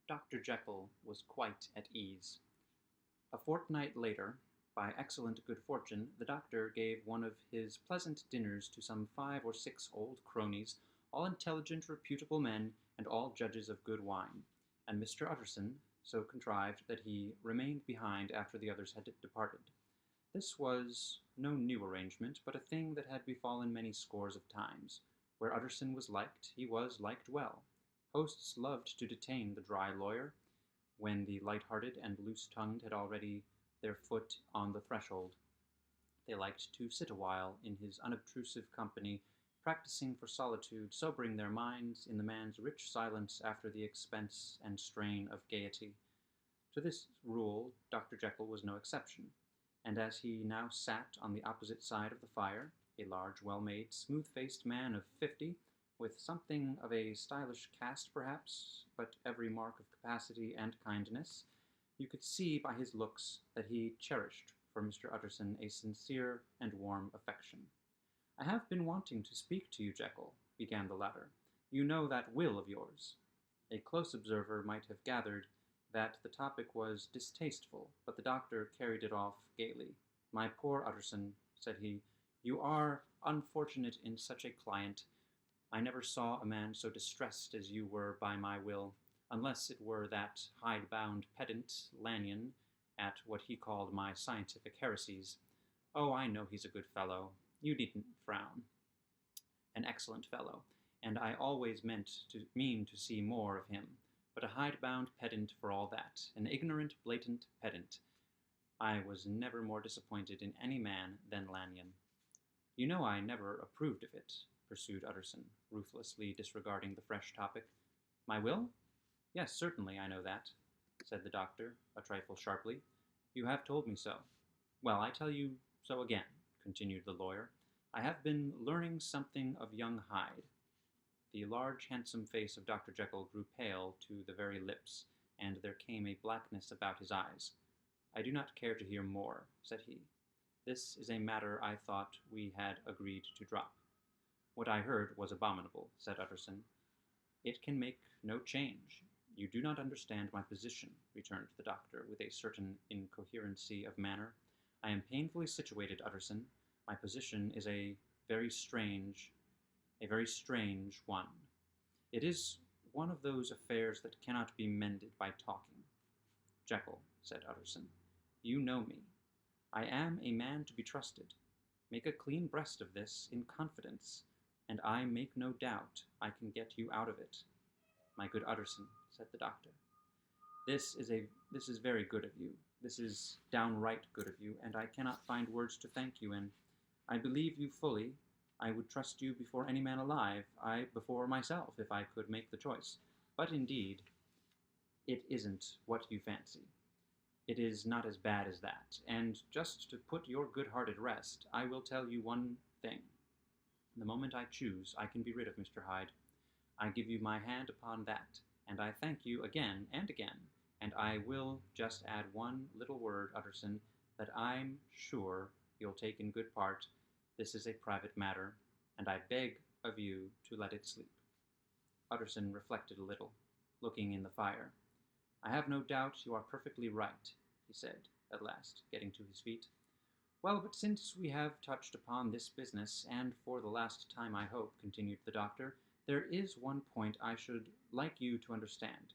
Dr. Jekyll was quite at ease. A fortnight later, by excellent good fortune, the doctor gave one of his pleasant dinners to some 5 or 6 old cronies, all intelligent, reputable men, and all judges of good wine, and Mr. Utterson so contrived that he remained behind after the others had departed. This was no new arrangement, but a thing that had befallen many scores of times. Where Utterson was liked, he was liked well. Hosts loved to detain the dry lawyer, when the light-hearted and loose-tongued had already their foot on the threshold. They liked to sit awhile in his unobtrusive company, practising for solitude, sobering their minds in the man's rich silence after the expense and strain of gaiety. To this rule Dr. Jekyll was no exception, and as he now sat on the opposite side of the fire, a large, well-made, smooth-faced man of 50, with something of a stylish cast perhaps, but every mark of capacity and kindness, you could see by his looks that he cherished for Mr. Utterson a sincere and warm affection. "I have been wanting to speak to you, Jekyll," began the latter. "You know that will of yours." A close observer might have gathered that the topic was distasteful, but the doctor carried it off gaily. "My poor Utterson," said he, "you are unfortunate in such a client. I never saw a man so distressed as you were by my will, unless it were that hide-bound pedant, Lanyon, at what he called my scientific heresies. Oh, I know he's a good fellow. You needn't frown. An excellent fellow, and I always mean to see more of him, but a hide-bound pedant for all that, an ignorant, blatant pedant. I was never more disappointed in any man than Lanyon." "You know I never approved of it," pursued Utterson, ruthlessly disregarding the fresh topic. "My will? Yes, certainly, I know that," said the doctor, a trifle sharply. "You have told me so." "Well, I tell you so again," continued the lawyer. "I have been learning something of young Hyde." The large, handsome face of Dr. Jekyll grew pale to the very lips, and there came a blackness about his eyes. "I do not care to hear more," said he. "This is a matter I thought we had agreed to drop." "What I heard was abominable," said Utterson. "It can make no change. You do not understand my position," returned the doctor, with a certain incoherency of manner. "I am painfully situated, Utterson. My position is a very strange one. It is one of those affairs that cannot be mended by talking." "Jekyll," said Utterson, "you know me. I am a man to be trusted. Make a clean breast of this in confidence, and I make no doubt I can get you out of it." "My good Utterson," said the doctor, This is very good of you. This is downright good of you, and I cannot find words to thank you in. I believe you fully. I would trust you before any man alive, before myself, if I could make the choice. But indeed, it isn't what you fancy. It is not as bad as that, and just to put your good heart at rest, I will tell you one thing. The moment I choose, I can be rid of Mr. Hyde. I give you my hand upon that, and I thank you again and again, and I will just add one little word, Utterson, that I'm sure you'll take in good part. This is a private matter, and I beg of you to let it sleep." Utterson reflected a little, looking in the fire. "I have no doubt you are perfectly right," he said, at last, getting to his feet. "Well, but since we have touched upon this business, and for the last time I hope," continued the doctor, "there is one point I should like you to understand.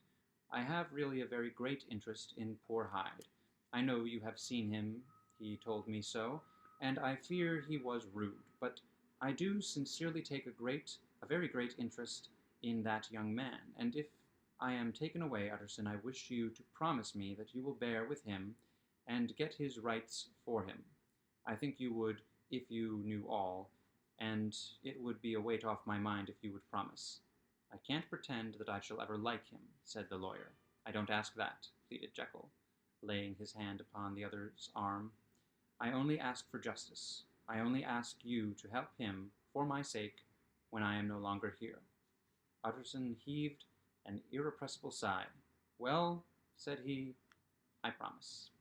I have really a very great interest in poor Hyde. I know you have seen him, he told me so, and I fear he was rude, but I do sincerely take a very great interest in that young man, and if I am taken away, Utterson, I wish you to promise me that you will bear with him and get his rights for him. I think you would if you knew all, and it would be a weight off my mind if you would promise." "I can't pretend that I shall ever like him," said the lawyer. "I don't ask that," pleaded Jekyll, laying his hand upon the other's arm. "I only ask for justice. I only ask you to help him, for my sake, when I am no longer here." Utterson heaved an irrepressible sigh. "Well," said he, "I promise."